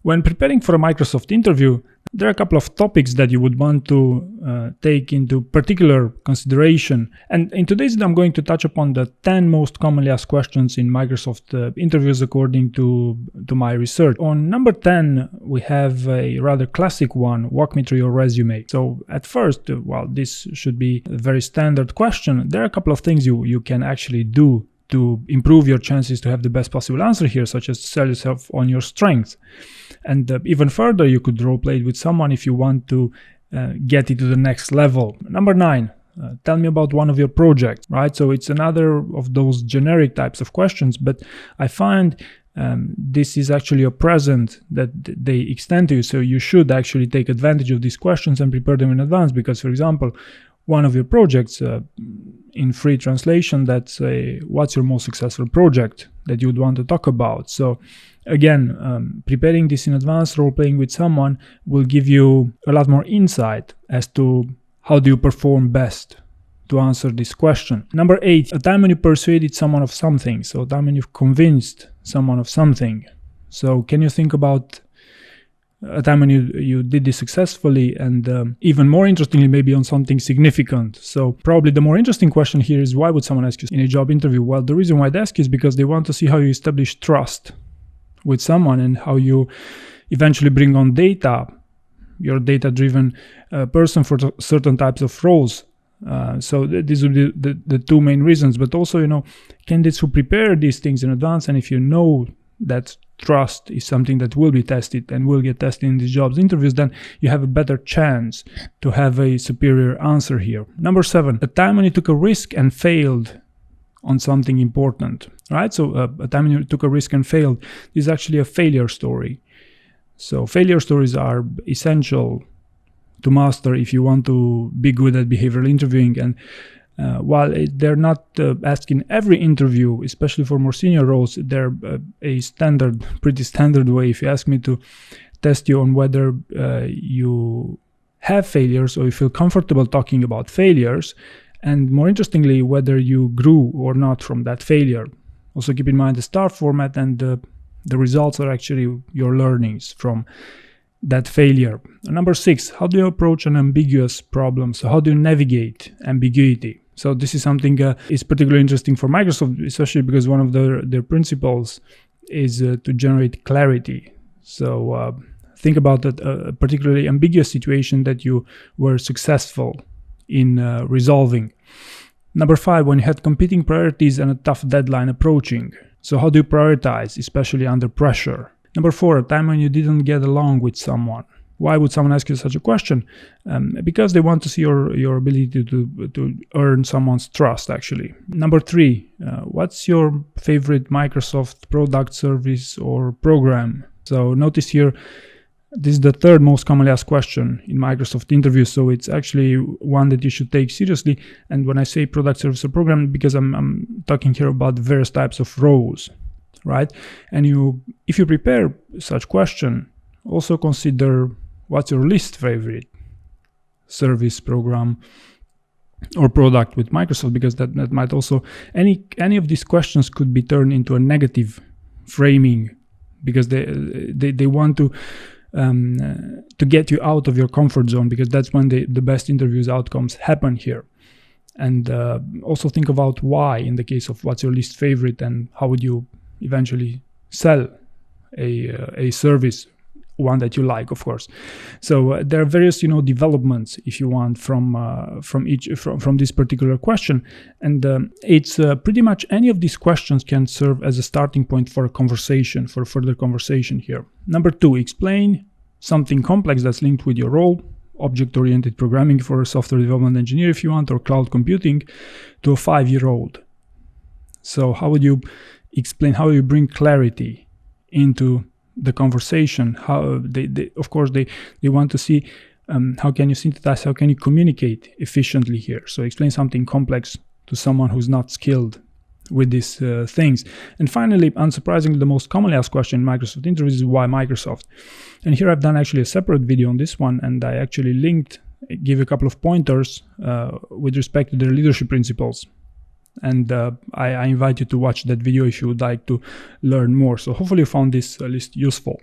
When preparing for a Microsoft interview, there are a couple of topics that you would want to take into particular consideration. And in today's video, I'm going to touch upon the 10 most commonly asked questions in Microsoft interviews according to my research. On number 10, we have a rather classic one: walk me through your resume. So at first, while this should be a very standard question, there are a couple of things you can actually do to improve your chances to have the best possible answer here, such as sell yourself on your strengths. And even further, you could role play it with someone if you want to get it to the next level. Number 9, tell me about one of your projects, right? So it's another of those generic types of questions, but I find this is actually a present that they extend to you. So you should actually take advantage of these questions and prepare them in advance, because, for example, one of your projects, in free translation, that's what's your most successful project that you would want to talk about. So again, preparing this in advance, role-playing with someone, will give you a lot more insight as to how do you perform best to answer this question. Number 8, a time when you persuaded someone of something. So a time when you've convinced someone of something. So can you think about a time when you did this successfully, and even more interestingly, maybe on something significant? So probably the more interesting question here is, why would someone ask you in a job interview? Well, the reason why they ask you is because they want to see how you establish trust with someone and how you eventually bring on data. You're a data-driven person for certain types of roles. So these would be the two main reasons. But also, candidates who prepare these things in advance, and if you know that trust is something that will be tested and will get tested in these jobs interviews, then you have a better chance to have a superior answer here. Number 7, a time when you took a risk and failed on something important, right? So a time when you took a risk and failed is actually a failure story. So failure stories are essential to master if you want to be good at behavioral interviewing. And while they're not asked in every interview, especially for more senior roles, they're a pretty standard way, if you ask me, to test you on whether you have failures or you feel comfortable talking about failures, and more interestingly, whether you grew or not from that failure. Also keep in mind the STAR format, and the results are actually your learnings from that failure. Number 6, how do you approach an ambiguous problem? So how do you navigate ambiguity? So this is something is particularly interesting for Microsoft, especially because one of their principles is to generate clarity. So think about a particularly ambiguous situation that you were successful in resolving. Number 5, when you had competing priorities and a tough deadline approaching. So how do you prioritize, especially under pressure? Number 4, a time when you didn't get along with someone. Why would someone ask you such a question? Because they want to see your ability to earn someone's trust, actually. Number 3, what's your favorite Microsoft product, service, or program? So notice here, this is the 3rd most commonly asked question in Microsoft interviews, so it's actually one that you should take seriously. And when I say product, service, or program, because I'm talking here about various types of roles, right? And if you prepare such question, also consider what's your least favorite service, program, or product with Microsoft, because that might also, any of these questions could be turned into a negative framing, because they want to get you out of your comfort zone, because that's when the best interviews outcomes happen here. And also think about why in the case of what's your least favorite, and how would you eventually sell a service, one that you like, of course. So there are various developments, if you want, from this particular question, and it's pretty much any of these questions can serve as a starting point for a conversation, for further conversation here. Number 2, explain something complex that's linked with your role, object-oriented programming for a software development engineer if you want, or cloud computing, to a 5-year-old. So how would you explain, how you bring clarity into the conversation? How of course they want to see how can you synthesize, how can you communicate efficiently here. So explain something complex to someone who's not skilled with these things. And finally, unsurprisingly, the most commonly asked question in Microsoft interviews is why Microsoft. And here I've done actually a separate video on this one, and I actually give a couple of pointers with respect to their leadership principles. And I invite you to watch that video if you would like to learn more. So hopefully you found this list useful.